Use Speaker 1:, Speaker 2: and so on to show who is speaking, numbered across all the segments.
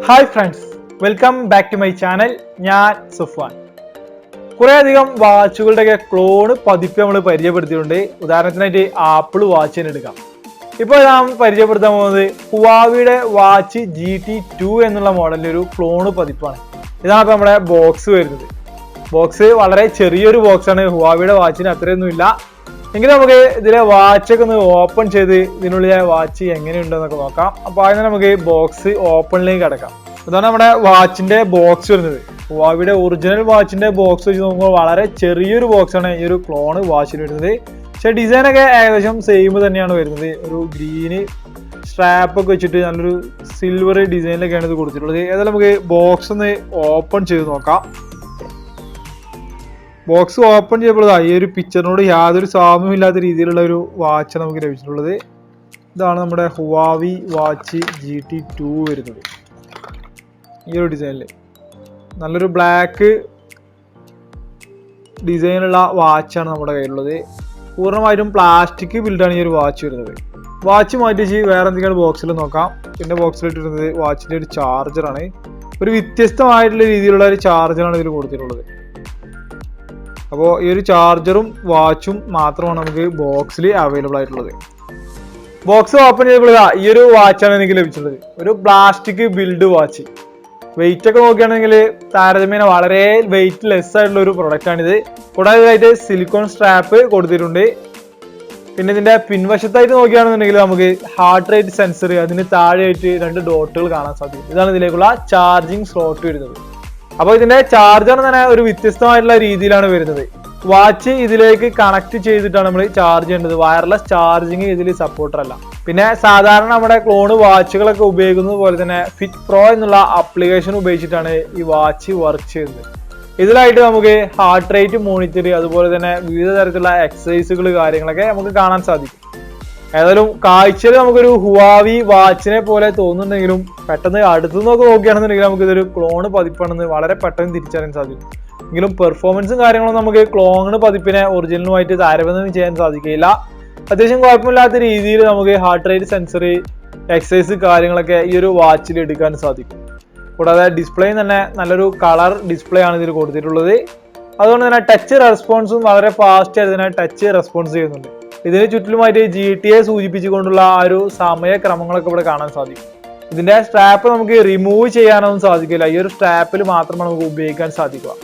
Speaker 1: Hi friends, welcome back to my channel. ഞാൻ സുഫാൻ. കുറേയധികം വാച്ചുകളുടെയൊക്കെ clone പതിപ്പ് നമ്മൾ പരിചയപ്പെടുത്തിയിട്ടുണ്ട്. ഉദാഹരണത്തിനായിട്ട് ആപ്പിൾ വാച്ചിന് എടുക്കാം. ഇപ്പോൾ നാം പരിചയപ്പെടുത്താൻ പോകുന്നത് ഹുവാവിയുടെ വാച്ച് GT2 എന്നുള്ള മോഡലിൻ്റെ ഒരു ക്ലോണ് പതിപ്പാണ്. ഇതാണ് ഇപ്പോൾ നമ്മുടെ ബോക്സ് വരുന്നത്. ബോക്സ് വളരെ ചെറിയൊരു ബോക്സാണ്. ഹുവാവിയുടെ വാച്ചിന് അത്രയൊന്നുമില്ല. എങ്കിലും നമുക്ക് ഇതിലെ വാച്ചൊക്കെ ഒന്ന് ഓപ്പൺ ചെയ്ത് ഇതിനുള്ളിലെ വാച്ച് എങ്ങനെയുണ്ടെന്നൊക്കെ നോക്കാം. അപ്പോൾ അതിന് നമുക്ക് ബോക്സ് ഓപ്പണിലേക്ക് കിടക്കാം. ഇതാണ് നമ്മുടെ വാച്ചിന്റെ ബോക്സ് വരുന്നത്. ഹുവാവിയുടെ ഒറിജിനൽ വാച്ചിന്റെ ബോക്സ് വെച്ച് നോക്കുമ്പോൾ വളരെ ചെറിയൊരു ബോക്സാണ് ഈ ഒരു ക്ലോണ് വാച്ചിന് വരുന്നത്. പക്ഷേ ഡിസൈനൊക്കെ ഏകദേശം സെയിം തന്നെയാണ് വരുന്നത്. ഒരു ഗ്രീന് സ്ട്രാപ്പൊക്കെ വെച്ചിട്ട് നല്ലൊരു സിൽവർ ഡിസൈനിലൊക്കെയാണ് ഇത് കൊടുത്തിട്ടുള്ളത്. ഏതായാലും നമുക്ക് ബോക്സ് ഒന്ന് ഓപ്പൺ ചെയ്ത് നോക്കാം. ബോക്സ് ഓപ്പൺ ചെയ്തപ്പോൾ ഈ ഒരു പിക്ചറിനോട് യാതൊരു സാമ്യമില്ലാത്ത രീതിയിലുള്ള ഒരു വാച്ചാണ് നമുക്ക് ലഭിച്ചിട്ടുള്ളത്. ഇതാണ് നമ്മുടെ ഹുവാവി വാച്ച് GT2 വരുന്നത്. ഈ ഒരു ഡിസൈനിൽ നല്ലൊരു ബ്ലാക്ക് ഡിസൈനുള്ള വാച്ചാണ് നമ്മുടെ കയ്യിലുള്ളത്. പൂർണ്ണമായിട്ടും പ്ലാസ്റ്റിക് ബിൽഡാണ് ഈ ഒരു വാച്ച് വരുന്നത്. വാച്ച് മാറ്റിച്ച് വേറെ എന്തെങ്കിലും ബോക്സിൽ നോക്കാം. പിന്നെ ബോക്സിലിട്ടിരുന്നത് വാച്ചിൻ്റെ ഒരു ചാർജറാണ്. ഒരു വ്യത്യസ്തമായിട്ടുള്ള രീതിയിലുള്ള ഒരു ചാർജറാണ് ഇതിൽ കൊടുത്തിട്ടുള്ളത്. അപ്പോൾ ഈ ഒരു ചാർജറും വാച്ചും മാത്രമാണ് നമുക്ക് ബോക്സിൽ അവൈലബിൾ ആയിട്ടുള്ളത്. ബോക്സ് ഓപ്പൺ ചെയ്തപ്പോൾ ഈ ഒരു വാച്ചാണ് എനിക്ക് ലഭിച്ചിട്ടുള്ളത്. ഒരു പ്ലാസ്റ്റിക് ബിൽഡ് വാച്ച്. വെയിറ്റ് ഒക്കെ നോക്കുകയാണെങ്കിൽ താരതമ്യേന വളരെ വെയിറ്റ് ലെസ് ആയിട്ടുള്ള ഒരു പ്രൊഡക്റ്റാണിത്. കൂടാതെ ഇതായിട്ട് സിലിക്കോൺ സ്ട്രാപ്പ് കൊടുത്തിട്ടുണ്ട്. പിന്നെ ഇതിന്റെ പിൻവശത്തായിട്ട് നോക്കുകയാണെന്നുണ്ടെങ്കിൽ നമുക്ക് ഹാർട്ട് റേറ്റ് സെൻസർ, അതിന് താഴെയായിട്ട് 2 ഡോട്ടുകൾ കാണാൻ സാധിക്കും. ഇതാണ് ഇതിലേക്കുള്ള ചാർജിങ് സ്ലോട്ട് വരുന്നത്. അപ്പോൾ ഇതിന്റെ ചാർജർ തന്നെ ഒരു വ്യത്യസ്തമായിട്ടുള്ള രീതിയിലാണ് വരുന്നത്. വാച്ച് ഇതിലേക്ക് കണക്ട് ചെയ്തിട്ടാണ് നമ്മൾ ചാർജ് ചെയ്യേണ്ടത്. വയർലെസ് ചാർജിങ് ഇതിൽ സപ്പോർട്ടർ അല്ല. പിന്നെ സാധാരണ നമ്മുടെ ക്ലോണ് വാച്ചുകളൊക്കെ ഉപയോഗിക്കുന്നത് പോലെ തന്നെ ഫിറ്റ് പ്രോ എന്നുള്ള ആപ്ലിക്കേഷൻ ഉപയോഗിച്ചിട്ടാണ് ഈ വാച്ച് വർക്ക് ചെയ്യുന്നത്. ഇതിലായിട്ട് നമുക്ക് ഹാർട്ട് റേറ്റ് മോണിറ്റർ, അതുപോലെ തന്നെ വിവിധ തരത്തിലുള്ള എക്സസൈസുകൾ കാര്യങ്ങളൊക്കെ നമുക്ക് കാണാൻ സാധിക്കും. ഏതായാലും കാഴ്ചയിൽ നമുക്കൊരു ഹുവാവി വാച്ചിനെ പോലെ തോന്നുന്നുണ്ടെങ്കിലും പെട്ടെന്ന് അടുത്തു നിന്നൊക്കെ നോക്കുകയാണെന്നുണ്ടെങ്കിൽ നമുക്ക് ഇതൊരു ക്ലോണ് പതിപ്പാണെന്ന് വളരെ പെട്ടെന്ന് തിരിച്ചറിയാൻ സാധിക്കും. എങ്കിലും പെർഫോമൻസും കാര്യങ്ങളും നമുക്ക് ക്ലോണ് പതിപ്പിനെ ഒറിജിനലുമായിട്ട് താരതമ്യം ചെയ്യാൻ സാധിക്കില്ല. അത്യാവശ്യം കുഴപ്പമില്ലാത്ത രീതിയിൽ നമുക്ക് ഹാർട്ട് റേറ്റ് സെൻസർ, എക്സസൈസ് കാര്യങ്ങളൊക്കെ ഈ ഒരു വാച്ചിൽ എടുക്കാൻ സാധിക്കും. കൂടാതെ ഡിസ്പ്ലേ തന്നെ നല്ലൊരു കളർ ഡിസ്പ്ലേ ആണ് ഇതിൽ കൊടുത്തിട്ടുള്ളത്. അതുകൊണ്ട് തന്നെ ടച്ച് റെസ്പോൺസും വളരെ ഫാസ്റ്റ് ആയിട്ട് തന്നെ ടച്ച് റെസ്പോൺസ് ചെയ്യുന്നുണ്ട്. ഇതിന് ചുറ്റിലുമായിട്ട് GTA സൂചിപ്പിച്ചുകൊണ്ടുള്ള ആ ഒരു സമയക്രമങ്ങളൊക്കെ ഇവിടെ കാണാൻ സാധിക്കും. ഇതിന്റെ സ്ട്രാപ്പ് നമുക്ക് റിമൂവ് ചെയ്യാനൊന്നും സാധിക്കില്ല. ഈ ഒരു സ്ട്രാപ്പിൽ മാത്രമാണ് നമുക്ക് ഉപയോഗിക്കാൻ സാധിക്കുക.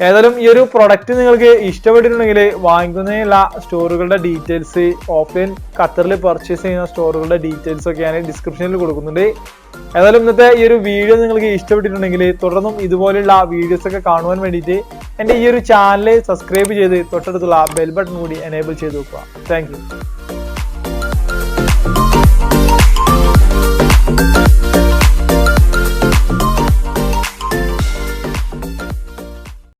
Speaker 1: ഏതായാലും ഈ ഒരു പ്രൊഡക്റ്റ് നിങ്ങൾക്ക് ഇഷ്ടപ്പെട്ടിട്ടുണ്ടെങ്കിൽ വാങ്ങിക്കുന്നതിനുള്ള സ്റ്റോറുകളുടെ ഡീറ്റെയിൽസ്, ഓഫ്ലൈൻ ഖത്തറിൽ പർച്ചേസ് ചെയ്യുന്ന സ്റ്റോറുകളുടെ ഡീറ്റെയിൽസ് ഒക്കെ ഞാൻ ഡിസ്ക്രിപ്ഷനിൽ കൊടുക്കുന്നുണ്ട്. ഏതായാലും ഇന്നത്തെ ഈ ഒരു വീഡിയോ നിങ്ങൾക്ക് ഇഷ്ടപ്പെട്ടിട്ടുണ്ടെങ്കിൽ തുടർന്നും ഇതുപോലെയുള്ള വീഡിയോസ് ഒക്കെ കാണുവാൻ വേണ്ടിയിട്ട് എൻ്റെ ഈ ഒരു ചാനൽ സബ്സ്ക്രൈബ് ചെയ്ത് തൊട്ടടുത്തുള്ള ബെൽ ബട്ടൺ കൂടി എനേബിൾ ചെയ്ത് വെക്കുക. Thank you.